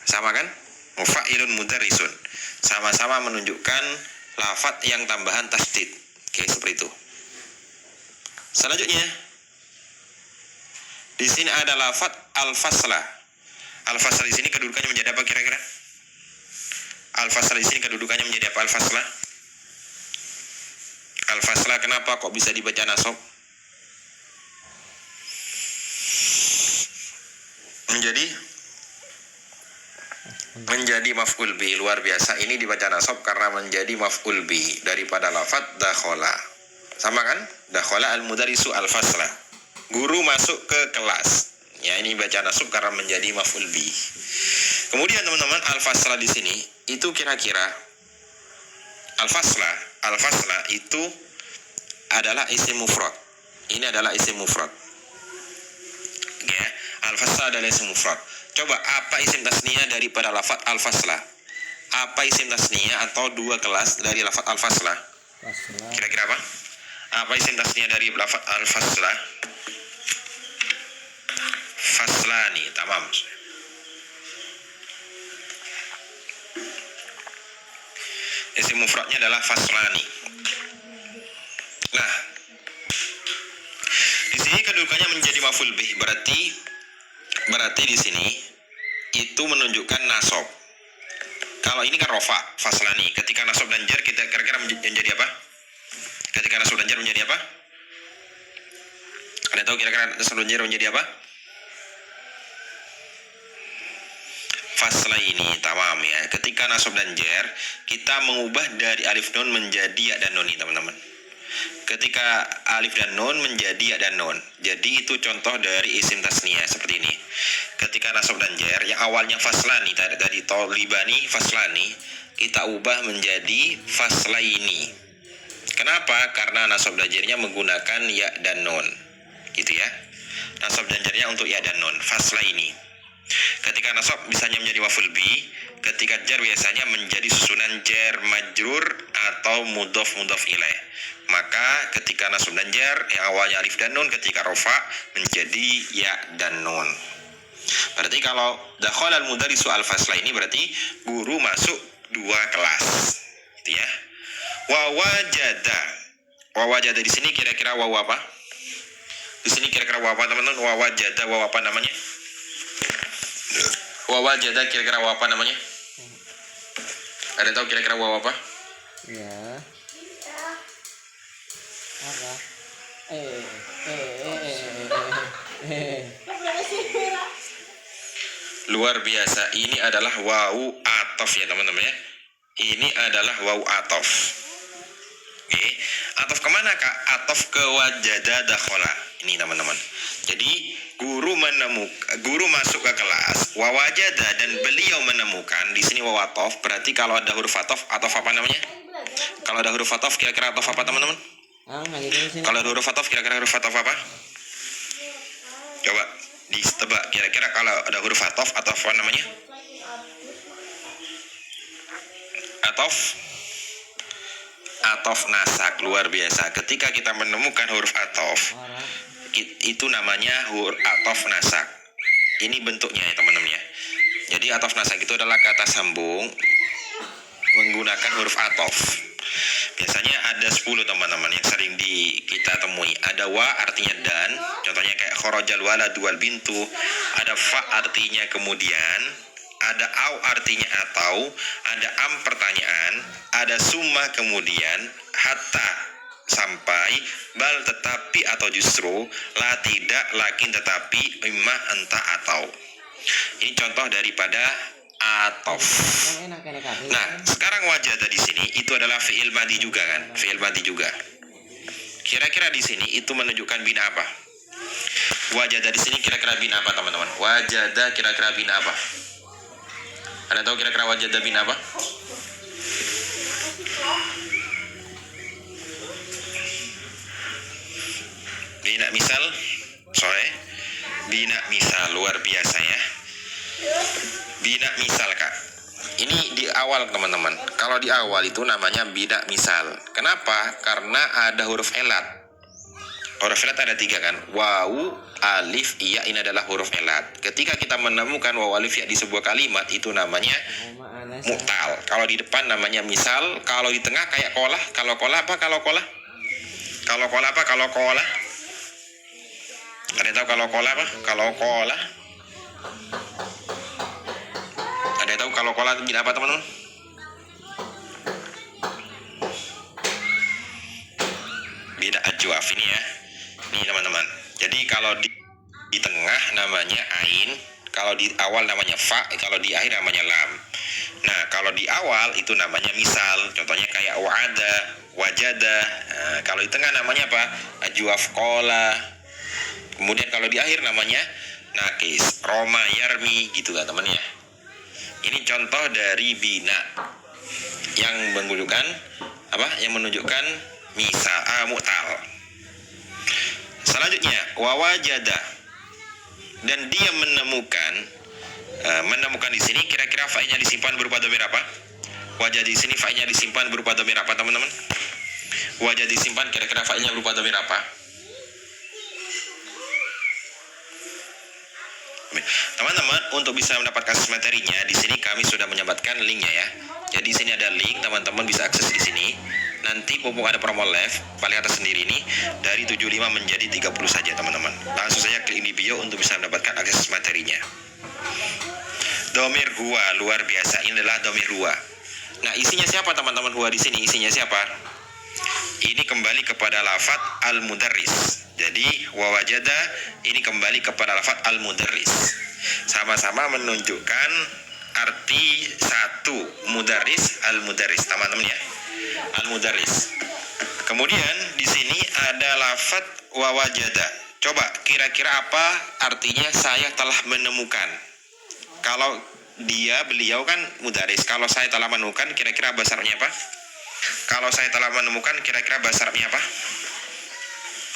Sama kan? Mufa'ilun mudarrisun. Sama-sama menunjukkan lafadz yang tambahan tasdid. Oke, seperti itu. Selanjutnya, di sini ada lafadz al-fasla. Al-fasla di sini kedudukannya menjadi apa kira-kira? Al-fasla di sini kedudukannya menjadi apa al-fasla? Al-fasla kenapa kok bisa dibaca nasab? Menjadi maf'ul bi, luar biasa. Ini dibaca nasab karena menjadi maf'ul bi daripada lafadz dakhala. Sama kan? Dakhala al-mudarrisu al-fasla. Guru masuk ke kelas. Ya, ini baca nasab karena menjadi maf'ul bi. Kemudian teman-teman, al-fasla di sini itu kira-kira al-fasla itu adalah isim mufrad. Ini adalah isim mufrad. Ya, al-fasla adalah isim mufrad. Coba apa isim tasniyah daripada lafadz al-fasla? Apa isim tasniyah atau dua kelas dari lafadz al-fasla? Kira-kira apa? Apa isim tasniyah dari lafadz al-fasla? Faslani, tamam. Isim mufradnya adalah faslani. Nah, di sini kedudukannya menjadi maf'ul bih, berarti di sini itu menunjukkan nasab. Kalau ini kan rofa, faslani. Ketika nasab dan jar kita kira-kira menjadi apa? Ketika nasab dan jar menjadi apa? Ada tahu kira-kira nasab dan jar menjadi apa? Fasla ini tamam ya. Ketika nasab dan jar kita mengubah dari alif nun menjadi ya dan nun nih teman-teman. Ketika alif dan nun menjadi ya dan nun. Jadi itu contoh dari isim tasniyah seperti ini. Ketika nasab dan jar yang awalnya faslani tadi tolibani faslani, kita ubah menjadi faslaini. Kenapa? Karena nasab dan jarnya menggunakan ya dan nun. Gitu ya. Nasab dan jarnya untuk ya dan nun, faslaini. Ketika nasab bisanya menjadi maf'ul bi, ketika jar biasanya menjadi susunan jar majrur atau mudhof ilaih. Maka ketika nasab dan jar yang awalnya alif dan nun, ketika rofa menjadi ya dan nun. Berarti kalau dakhala al-mudarrisu al-fasla ini berarti guru masuk dua kelas. Gitu ya. Wa wajada di sini kira-kira waw apa? Di sini kira-kira waw apa teman-teman? Wa wajada waw apa namanya? Wawa jada kira-kira waw apa namanya? Ada tahu kira-kira waw apa? Ya. Apa? Luar biasa. Ini adalah waw atof ya teman-teman ya. Ini adalah waw atof. Oke. Atof kemana kak? Atof ke wajada dakhala. Ini teman-teman. Jadi guru masuk ke kelas wawajada dan beliau menemukan. Di sini waw atof. Berarti kalau ada huruf atof apa namanya? Kalau ada huruf atof kira-kira atof apa teman-teman? Kalau ada huruf atof kira-kira huruf atof apa? Coba ditebak kira-kira kalau ada huruf atof apa namanya? Atof nasak. Luar biasa. Ketika kita menemukan huruf atof itu namanya huruf atof nasak. Ini bentuknya ya teman-teman ya. Jadi atof nasak itu adalah kata sambung menggunakan huruf atof. Biasanya ada 10 teman-teman yang sering kita temui. Ada wa artinya dan, contohnya kayak kharajal waladu wal bintu. Ada fa artinya kemudian, ada au artinya atau, ada am pertanyaan, ada summa kemudian, hatta sampai, bal tetapi atau justru, la tidak, lakin tetapi, imma entah atau. Ini contoh daripada atof. Nah, sekarang wajada di sini itu adalah fi'il madhi juga kan? Fi'il madhi juga. Kira-kira di sini itu menunjukkan bina apa? Wajada di sini kira-kira bina apa teman-teman? Wajada kira-kira bina apa? Ada tahu kira-kira wajada bina apa? Bina misal, bina misal, luar biasa ya. Bina misal kak. Ini di awal teman-teman. Kalau di awal itu namanya bina misal. Kenapa? Karena ada huruf elat. Huruf ilat ada 3 kan? Wawu, alif, iya, ini adalah huruf ilat. Ketika kita menemukan wawu, alif, ya di sebuah kalimat, itu namanya mu'tal. Kalau di depan namanya misal, kalau di tengah kayak kolah. Kalau kolah apa? Kalau kolah? Kalau kolah apa? Kalau kolah? Ada yang tahu kalau kolah apa? Kalau kolah? Ada yang tahu kalau kolah itu apa, teman-teman? Beda ajwaf ini ya. Nih teman-teman. Jadi kalau di tengah namanya ain, kalau di awal namanya fa, kalau di akhir namanya lam. Nah, kalau di awal itu namanya misal. Contohnya kayak wa'ada, wajada. Nah, kalau di tengah namanya apa? Ajwaf kola. Kemudian kalau di akhir namanya nakis, roma, yarmi, gitu kan teman ya. Ini contoh dari bina yang menunjukkan apa? Yang menunjukkan misal, mu'tal. Selanjutnya wawajada, dan dia menemukan di sini kira-kira fa'ilnya disimpan berupa dhamir apa? Wajah di sini fa'ilnya disimpan berupa dhamir apa, teman-teman? Wajah disimpan kira-kira fa'ilnya berupa dhamir apa? Teman-teman, untuk bisa mendapatkan akses materinya, di sini kami sudah menyematkan linknya ya. Jadi di sini ada link, teman-teman bisa akses di sini. Nanti mumpung ada promo live paling atas sendiri ini dari 75 menjadi 30 saja, teman-teman. Langsung saja klik di bio untuk bisa mendapatkan akses materinya. Domir huwa, luar biasa. Ini adalah domir huwa. Nah, isinya siapa teman-teman? Huwa di sini isinya siapa? Ini kembali kepada lafadz al-mudarris. Jadi wawajada ini kembali kepada lafadz al-mudarris. Sama-sama menunjukkan arti satu, mudarris, al-mudarris, teman-teman ya. Al-mudarris. Kemudian di sini ada lafadz wawajada. Coba kira-kira apa artinya saya telah menemukan? Kalau beliau kan mudarris. Kalau saya telah menemukan, kira-kira bahasa Arabnya apa? Kalau saya telah menemukan, kira-kira bahasa Arabnya apa?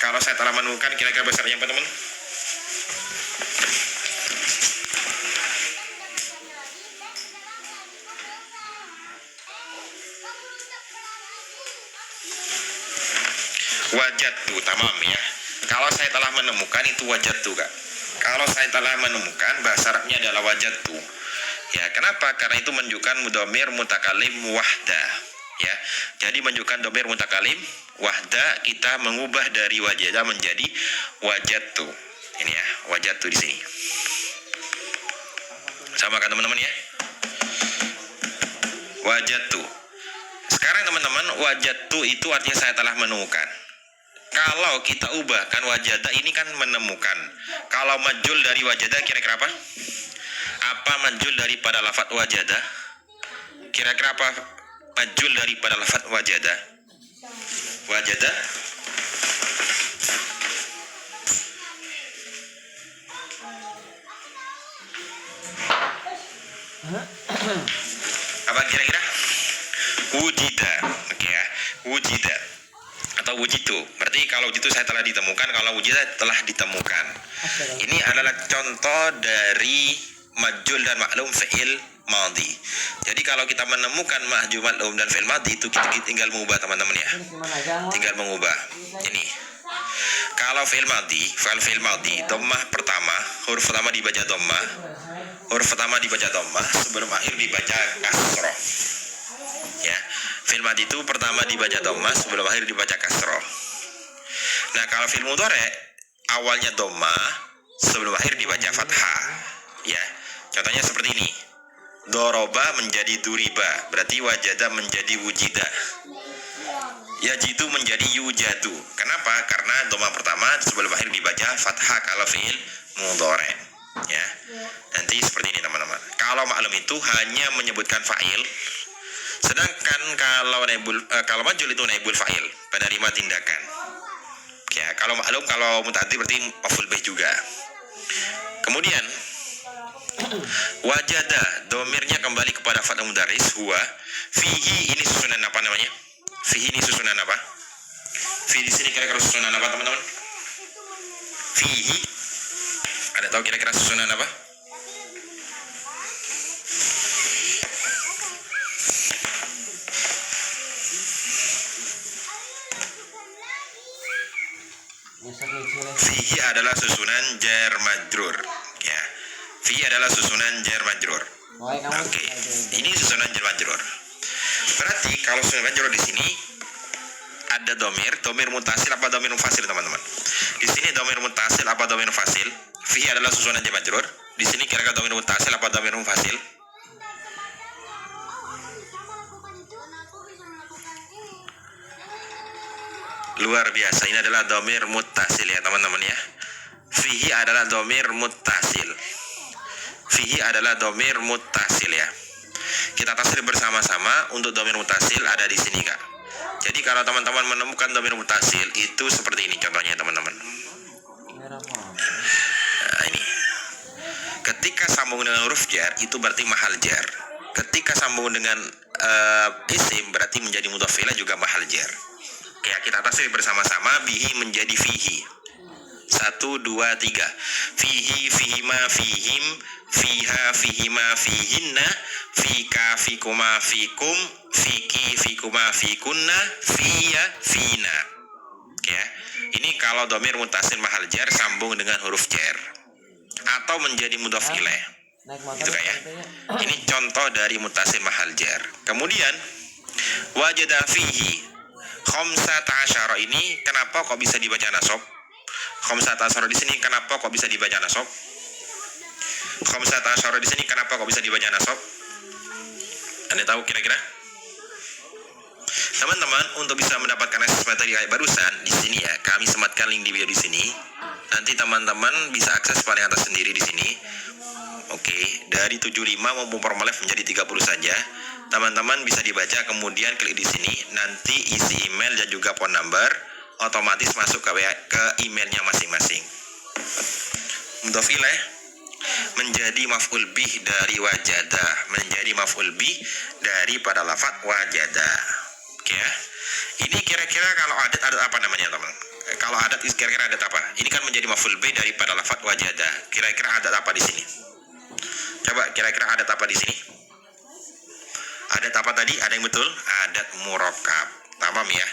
Kalau saya telah menemukan, kira-kira bahasa Arabnya apa, teman? Wajadtu, tamam ya. Kalau saya telah menemukan itu wajadtu, Kak. Kalau saya telah menemukan, bahasa Arabnya adalah wajadtu. Ya, kenapa? Karena itu menunjukkan mudhamir mutakalim wahda. Ya, jadi menunjukkan dhamir mutakalim wahda, kita mengubah dari wajada menjadi wajadtu. Ini ya, wajadtu di sini. Sama kan teman-teman ya? Wajadtu. Sekarang teman-teman, wajadtu itu artinya saya telah menemukan. Kalau kita ubahkan wajada ini kan menemukan. Kalau majul dari wajada kira-kira apa? Apa majul daripada lafadz wajada? Kira-kira apa majul daripada lafadz wajada? Wajada? Apa kira-kira? Wujida. Oke ya, wujida atau wujitu. Berarti kalau wujitu saya telah ditemukan, kalau wujida telah ditemukan. Ini adalah contoh dari majul dan maklum fi'il madhi. Jadi kalau kita menemukan majul maklum dan fi'il madhi itu kita tinggal mengubah, teman-teman ya. Tinggal mengubah. Ini. Kalau fi'il madhi, dhammah pertama, huruf pertama dibaca dhammah. Huruf pertama dibaca dhammah, sebelum akhir dibaca kasroh. Ya, fi'il madhi itu pertama dibaca dhammah, sebelum akhir dibaca kasroh. Nah, kalau fi'il mudhari awalnya dhammah, sebelum akhir dibaca fathah. Ya, contohnya seperti ini. Doroba menjadi duriba, berarti wajada menjadi wujida. Yajidu menjadi yujadu. Kenapa? Karena dhammah pertama sebelum akhir dibaca fathah kalau fi'il mudhari. Ya. Nanti seperti ini, teman-teman. Kalau maklum itu hanya menyebutkan fa'il. Sedangkan kalau majul itu naibul fa'il, penerima tindakan. Ya, kalau maklum, kalau muta'addi berarti maf'ul bih juga. Kemudian wajada, domirnya kembali kepada fa'il mudarris huwa. Fihi ini susunan apa namanya? Fihi ini susunan apa? Fihi di sini kira-kira susunan apa, teman-teman? Fihi. Ada tahu kira-kira susunan apa? fihi adalah susunan jar majrur. Ya. Fihi adalah susunan jar majrur. Oke. Ini susunan jar majrur. Berarti kalau susunan majrur di sini ada domir mutasil apa domir mufasil, teman-teman? Di sini domir mutasil apa domir mufasil? Fihi adalah susunan jar majrur. Di sini kira-kira domir mutasil apa domir mufasil? Luar biasa, ini adalah domir mutasil ya teman-teman ya. Fihi adalah domir mutasil. Fihi adalah domir mutasil ya. Kita tasrif bersama-sama untuk domir mutasil ada di sini kak. Jadi kalau teman-teman menemukan domir mutasil itu seperti ini contohnya teman-teman. Nah, ini. Ketika sambung dengan huruf jar itu berarti mahal jar. Ketika sambung dengan isim berarti menjadi mudhof ilaih juga mahal jar. Ya, kita tasrif bersama-sama bihi menjadi fihi. 1, 2, 3. Fihi, fihima, fihim, fiha, fihima, fihinna, fika, fikuma, fikum, fiki, fikuma, fikunna, fiya, fina. Ya, ini kalau domir mutasil mahal jar sambung dengan huruf jar atau menjadi mudhof ilaih. Itu kayak. Ini contoh dari mutasil mahal jar. Kemudian wajada fihi khamsata asyara ini kenapa kok bisa dibaca nasab? Khamsata asyara di sini kenapa kok bisa dibaca nasab? Khamsata asyara di sini kenapa kok bisa dibaca nasab? Anda tahu kira-kira? Teman-teman, untuk bisa mendapatkan akses materi ayat barusan di sini ya, kami sematkan link di video di sini. Nanti teman-teman bisa akses paling atas sendiri di sini. Oke, dari 75 maupun Formalive menjadi 30 saja. Teman-teman bisa dibaca, kemudian klik di sini, nanti isi email dan juga phone number otomatis masuk ke emailnya masing-masing. Mudhof ilaih menjadi maf'ul bih dari wajada, menjadi maf'ul bih daripada lafaz wajada. Oke ya. Ini kira-kira kalau adat apa namanya, teman? Kalau adat kira-kira adat apa? Ini kan menjadi maf'ul bih daripada lafaz wajada. Kira-kira adat apa di sini? Coba kira-kira adat apa di sini? Adat apa tadi? Ada yang betul? Adat murakkab. Tamam ya.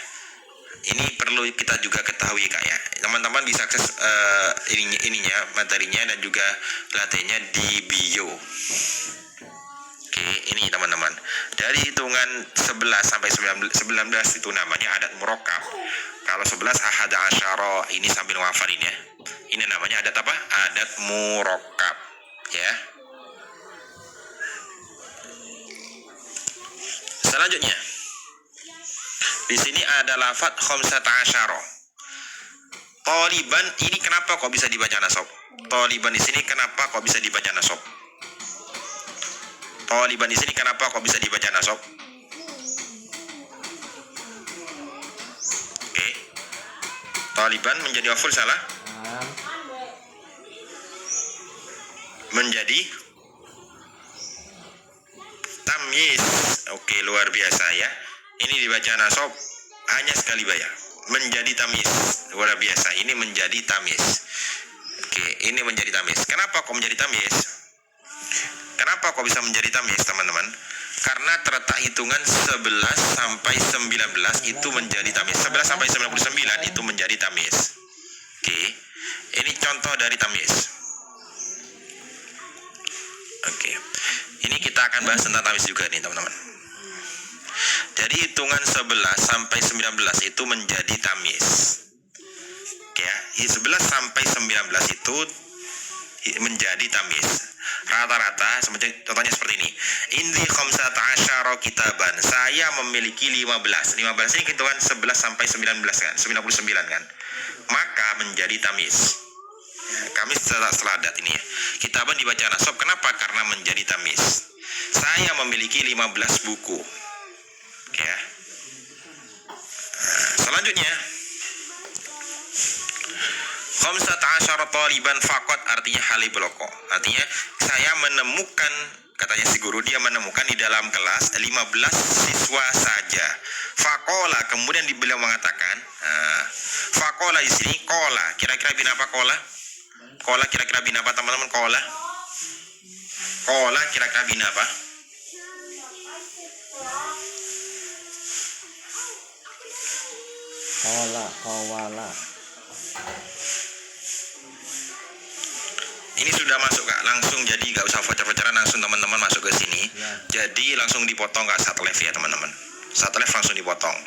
Ini perlu kita juga ketahui kak ya. Teman-teman bisa akses ininya, materinya dan juga latihannya di bio. Oke, ini teman-teman. Dari hitungan 11 sampai 19 itu namanya adat murakkab. Kalau 11 ahad asyara ini sambil ngafalin ya. Ini namanya adat apa? Adat murakkab. Ya. Selanjutnya, di sini ada lafaz khamsata asyara. Taliban ini kenapa kok bisa dibaca nasab? Taliban di sini kenapa kok bisa dibaca nasab? Taliban di sini kenapa kok bisa dibaca nasab? Oke. Taliban menjadi maf'ul salah? Menjadi tamyiz. Oke, luar biasa ya. Ini dibaca nasab hanya sekali bayar. Menjadi tamyiz. Luar biasa. Ini menjadi tamyiz. Oke, ini menjadi tamyiz. Kenapa kok menjadi tamyiz? Kenapa kok bisa menjadi tamyiz, teman-teman? Karena terletak hitungan 11 sampai 19 itu menjadi tamyiz. 11 sampai 99 itu menjadi tamyiz. Oke. Ini contoh dari tamyiz. Oke. Ini kita akan bahas tentang tamyiz juga nih, teman-teman. Jadi hitungan 11 sampai 19 itu menjadi tamyiz. Oke ya, 11 sampai 19 itu menjadi tamyiz. Rata-rata contohnya seperti ini. Indi khamsata asyara kitaban. Saya memiliki 15. 15 ini hitungan 11 sampai 19 kan? 99 kan? Maka menjadi tamyiz. Kami setelah adat ini ya. Kitaban dibaca nasab. Kenapa? Karena menjadi tamyiz. Saya memiliki 15 buku. Oke ya. Selanjutnya, khamsata asyara taliban faqat artinya halibloko. Artinya saya menemukan, katanya si guru, dia menemukan di dalam kelas 15 siswa saja. Faqala, kemudian beliau mengatakan, faqala di sini kola. Kira-kira bin apa kola? Kola kira-kira bin apa, teman-teman? Kola. Kola kira-kira bin apa? Kawala. Ini sudah masuk Kak, langsung, jadi gak usah voucher-voucheran, langsung teman-teman masuk ke sini. Jadi langsung dipotong Kak satu live ya teman-teman. Satu live langsung dipotong.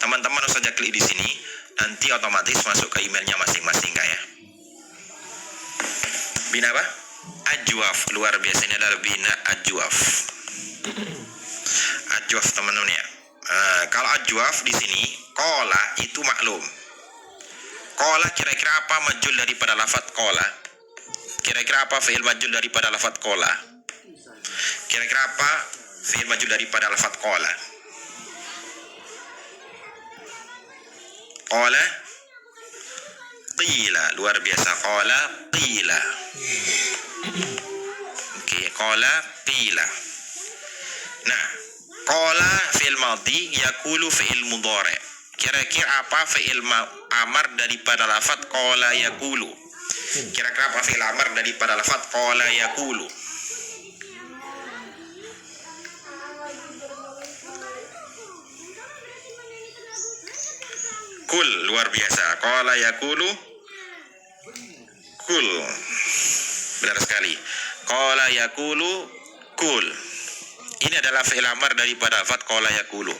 Teman-teman harus saja klik di sini, nanti otomatis masuk ke emailnya masing-masing Kak ya. Bina apa? Ajwaf, luar biasa, ini adalah bina ajwaf. Ajwaf teman-teman ya. Kalau ajwaf di sini, kola itu maklum. Kola kira-kira apa majul daripada lafaz kola? Kira-kira apa fi'il majul daripada lafaz kola? Kira-kira apa fi'il majul daripada lafaz kola? Kola qila, luar biasa, kola qila. Oke, kola qila. Nah, kola fi'il madhi, yakulu fi'il mudhari. Kira-kira apa fi'il amar daripada lafaz kola yakulu? Kira-kira apa fi'il amar daripada lafaz qala yaqulu? Kul, luar biasa. Qala yaqulu kul. Benar sekali. Qala yaqulu kul. Ini adalah fi'il amar daripada lafaz qala yaqulu.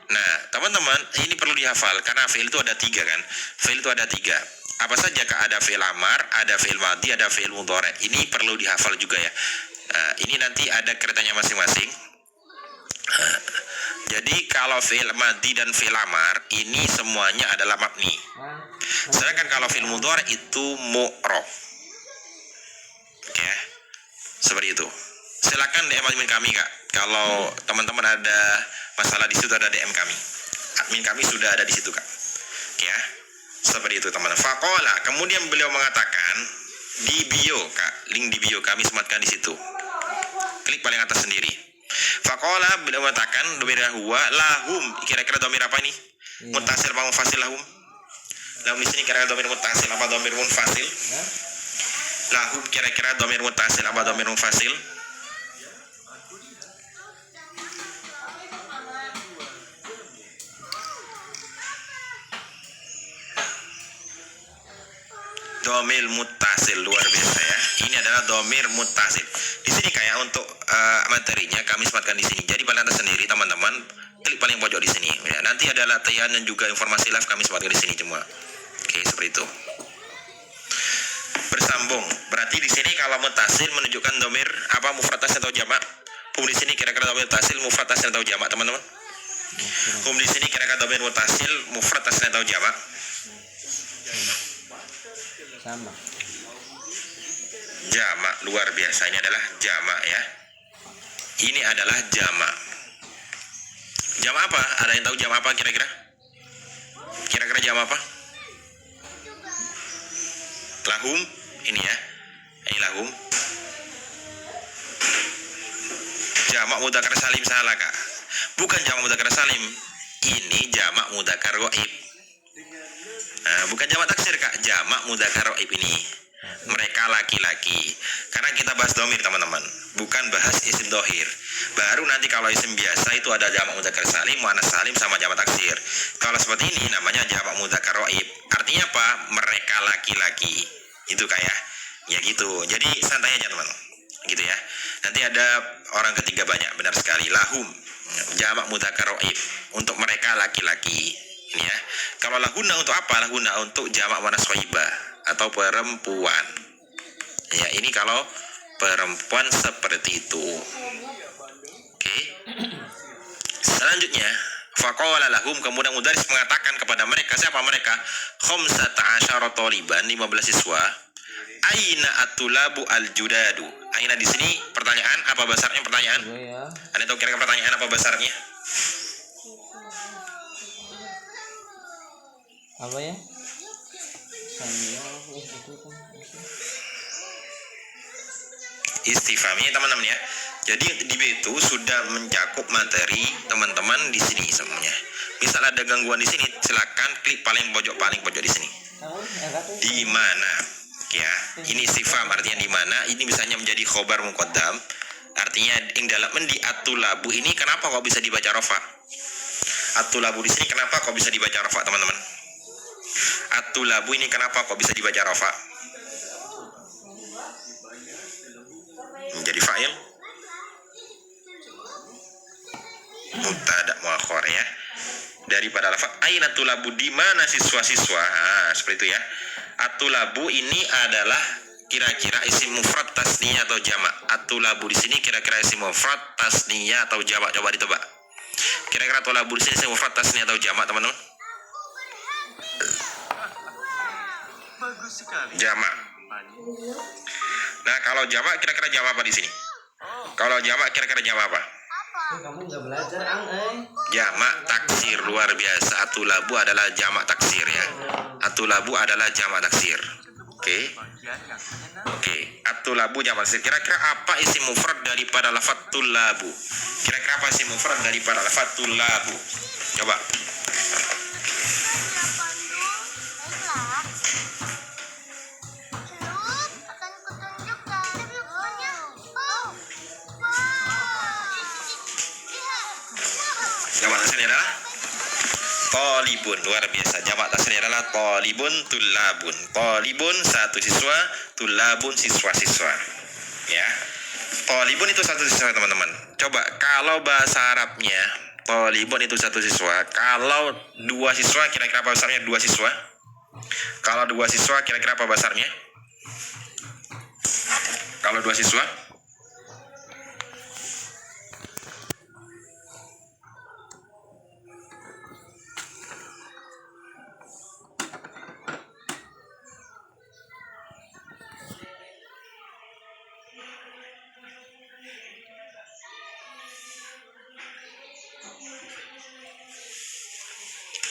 Nah, teman-teman, ini perlu dihafal karena fi'il itu ada 3 kan. Fi'il itu ada 3. Apa saja Kak? Ada fi'il amar, ada fi'il madhi, ada fi'il mudhari. Ini perlu dihafal juga ya. Ini nanti ada keretanya masing-masing. Jadi kalau fi'il madhi dan fi'il amar ini semuanya adalah mabni. Sedangkan kalau fi'il mudhari itu mu'rab. Oke. Seperti itu. Silakan DM admin kami Kak. Kalau teman-teman ada masalah di situ, ada DM kami. Admin kami sudah ada di situ Kak. Oke ya. Seperti itu teman-teman. Faqala, kemudian beliau mengatakan di bio Kak, link di bio kami sematkan di situ. Klik paling atas sendiri. Faqala, beliau mengatakan domir huwa lahum. Kira-kira domir apa ini? Muttasil apa munfasil lahum? Lahum di sini kira-kira domir muttasil apa domir munfasil? Lahum kira-kira domir muttasil apa domir munfasil? Domir muttasil, luar biasa ya. Ini adalah domir muttasil. Di sini kayak untuk materinya kami sematkan di sini. Jadi paling atas sendiri teman-teman, klik paling pojok di sini. Ya, nanti ada latihan dan juga informasi live kami sematkan di sini semua. Oke, seperti itu. Bersambung. Berarti di sini kalau muttasil menunjukkan domir apa, mufrad tasniyah atau jamak? Hum di sini kira-kira domir muttasil mufrad tasniyah atau jamak teman-teman? Hum di sini kira-kira domir muttasil mufrad tasniyah atau jamak? Sama. Jamak, luar biasa. Ini adalah jamak ya. Ini adalah jamak. Jamak apa? Ada yang tahu jamak apa kira-kira? Kira-kira jamak apa? Lahum. Ini ya. Ini lahum. Jamak mudzakkar salim salah Kak. Bukan jamak mudzakkar salim. Ini jamak mudzakkar ghaib. Bukan jamak taksir Kak, jamak mudzakkar ghaib ini. Mereka laki-laki. Karena kita bahas domir teman-teman, bukan bahas isim dohir. Baru nanti kalau isim biasa itu ada jamak mudzakkar salim, muannas salim sama jamak taksir. Kalau seperti ini namanya jamak mudzakkar ghaib. Artinya apa? Mereka laki-laki. Itu kayak ya gitu. Jadi santai aja teman-teman. Gitu ya. Nanti ada orang ketiga banyak, benar sekali. Lahum, jamak mudzakkar ghaib, untuk mereka laki-laki. Ini ya. Kalau lahuna untuk apa? Lahuna untuk jamak muannas shaibah atau perempuan. Ya, ini kalau perempuan seperti itu. Oke. Selanjutnya, faqala lahum, kemudian mudaris mengatakan kepada mereka, siapa mereka? Khamsata asyara taliban, 15 siswa. Aina atulabu al-judadu. Aina di sini pertanyaan, apa besarnya pertanyaan? Anda tahu kira-kira pertanyaan apa besarnya? Apa ya? Istifhamnya teman-teman ya. Jadi di itu sudah mencakup materi teman-teman di sini semuanya. Misal ada gangguan di sini, silakan klik paling pojok di sini. Di mana? Ya, ini istifham artinya di mana? Ini misalnya menjadi khobar muqaddam. Artinya yang dalam di atulabu ini kenapa kok bisa dibaca rafa? Atulabu di sini kenapa kok bisa dibaca rafa teman-teman? Atulabu ini kenapa kok bisa dibaca rafa? menjadi fa'il. Mubtada muakhar ya. Daripada lafaz aina tulabu, di mana siswa-siswa. Seperti itu ya. Atulabu ini adalah kira-kira isim mufrad, tasniyah atau jamak. Atulabu di sini kira-kira isim mufrad, tasniyah atau jamak. Coba ditebak. Kira-kira tulabu di sini isim mufrad, tasniyah atau jamak, teman-teman? Bagus sekali. Jamak. Nah, kalau jamak kira-kira jamak apa di sini? Kalau jamak kira-kira jamak apa? Kamu nggak belajar, Jamak taksir, luar biasa. Atulabu adalah jamak taksir ya. Atulabu adalah jamak taksir. Oke. Atulabu jamak taksir. Kira-kira apa isim mufrad daripada lafaz tulabu? Kira-kira apa isim mufrad daripada lafaz tulabu? Coba. Jamak taksirnya adalah tolibun, luar biasa. Jamak taksirnya adalah tolibun, tulabun. Tolibun satu siswa, tulabun siswa-siswa. Ya. Tolibun itu satu siswa, teman-teman. Coba kalau bahasa Arabnya tolibun itu satu siswa. Kalau dua siswa kira-kira apa besarnya? Dua siswa. Kalau dua siswa kira-kira apa besarnya? Kalau dua siswa?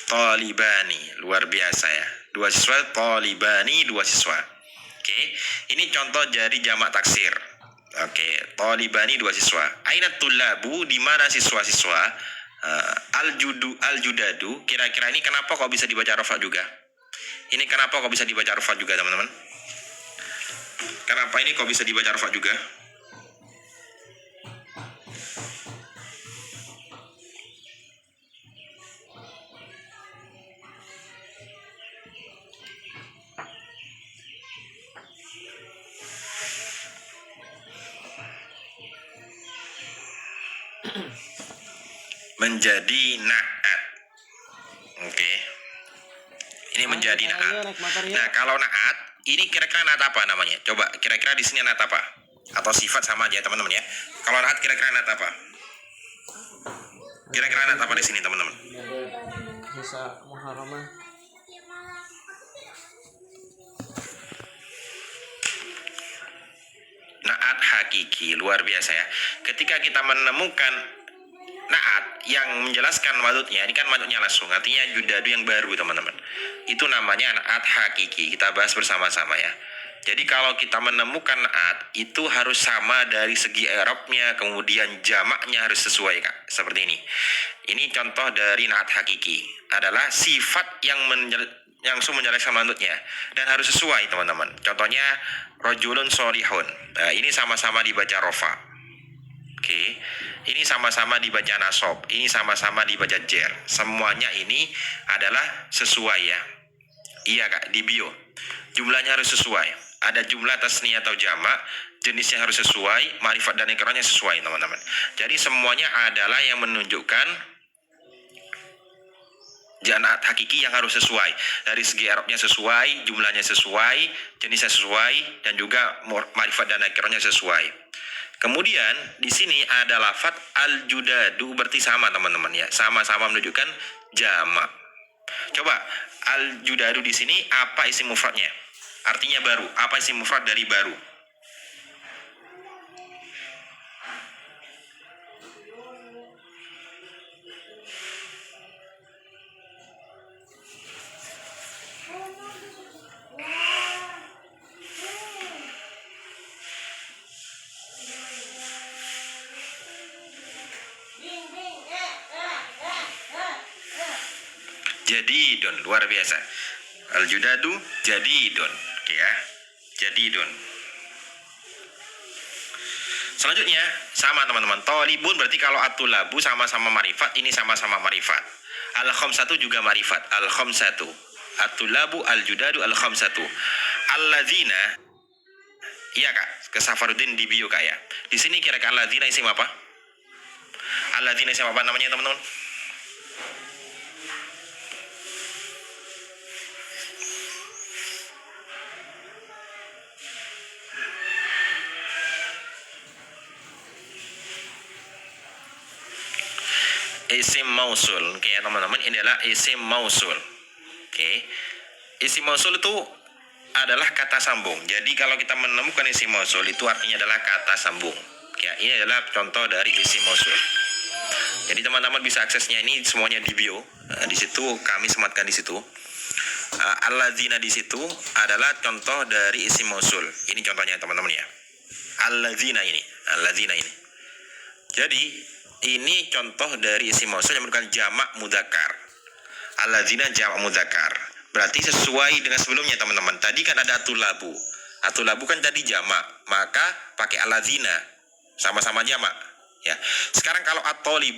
Tolibani, luar biasa ya. Dua siswa, tolibani, dua siswa. Oke, ini contoh dari jamak taksir. Oke, tolibani, dua siswa. Aina tulabu, di mana siswa-siswa? Al-judadu, kira-kira ini kenapa kok bisa dibaca rafa juga? Ini kenapa kok bisa dibaca rafa juga, teman-teman? Kenapa ini kok bisa dibaca rafa juga? Menjadi na'at. Oke. Ini menjadi na'at. Nah, kalau na'at, ini kira-kira na'at apa namanya? Coba, kira-kira di sini na'at apa? Atau sifat sama aja, teman-teman ya. Kalau na'at kira-kira na'at apa? Kira-kira na'at apa di sini, teman-teman? Bisa muharamah. Na'at hakiki, luar biasa ya. Ketika kita menemukan na'at yang menjelaskan madutnya, ini kan madutnya langsung, artinya judadu yang baru, teman-teman. Itu namanya na'at hakiki. Kita bahas bersama-sama ya. Jadi kalau kita menemukan na'at, itu harus sama dari segi i'rabnya, kemudian jamaknya harus sesuai, Kak. Seperti ini. Ini contoh dari na'at hakiki. Adalah sifat yang langsung menjelaskan madutnya dan harus sesuai, teman-teman. Contohnya rajulun sholihun. Nah, ini sama-sama dibaca rofa. Oke, ini sama-sama dibaca nasab, ini sama-sama dibaca jer. Semuanya ini adalah sesuai ya. Iya Kak, di bio. Jumlahnya harus sesuai. Ada jumlah tasniyah atau jamak, jenisnya harus sesuai, ma'rifat dan ikrarnya sesuai, teman-teman. Jadi semuanya adalah yang menunjukkan na'at hakiki yang harus sesuai. Dari segi Arabnya sesuai, jumlahnya sesuai, jenisnya sesuai, dan juga ma'rifat dan ikrarnya sesuai. Kemudian di sini ada lafaz al-judadu, berarti sama, teman-teman ya. Sama-sama menunjukkan jamak. Coba al-judadu di sini apa isim mufradnya? Artinya baru. Apa isim mufrad dari baru? Jadidun, luar biasa. Al-judadu jadidun. Oke ya. Jadidun. Selanjutnya sama, teman-teman. Tolibun berarti kalau atulabu sama-sama marifat, ini sama-sama marifat. Al-khamsatu juga marifat. Al-khamsatu. Atulabu, al-judadu, al-khamsatu. Alladzina. Iya Kak. ke Safarudin di bio Kak ya. Di sini kira-kira alladzina isim apa? Alladzina isim apa namanya teman-teman? Isim mausul. Oke ya teman-teman, ini adalah isim mausul. Oke. Isim mausul itu adalah kata sambung. Jadi kalau kita menemukan isim mausul itu artinya adalah kata sambung. Ya, ini adalah contoh dari isim mausul. Jadi teman-teman bisa aksesnya ini semuanya di bio. Di situ kami sematkan di situ. Alladzina di situ adalah contoh dari isim mausul. Ini contohnya teman-teman ya. Alladzina ini. Jadi ini contoh dari isim mausul yang merupakan jamak mudzakkar. Alladzina jamak mudzakkar. Berarti sesuai dengan sebelumnya teman-teman. Tadi kan ada atulabu. Atulabu kan tadi jamak, maka pakai alladzina sama-sama jamak. Ya. Sekarang kalau atolibu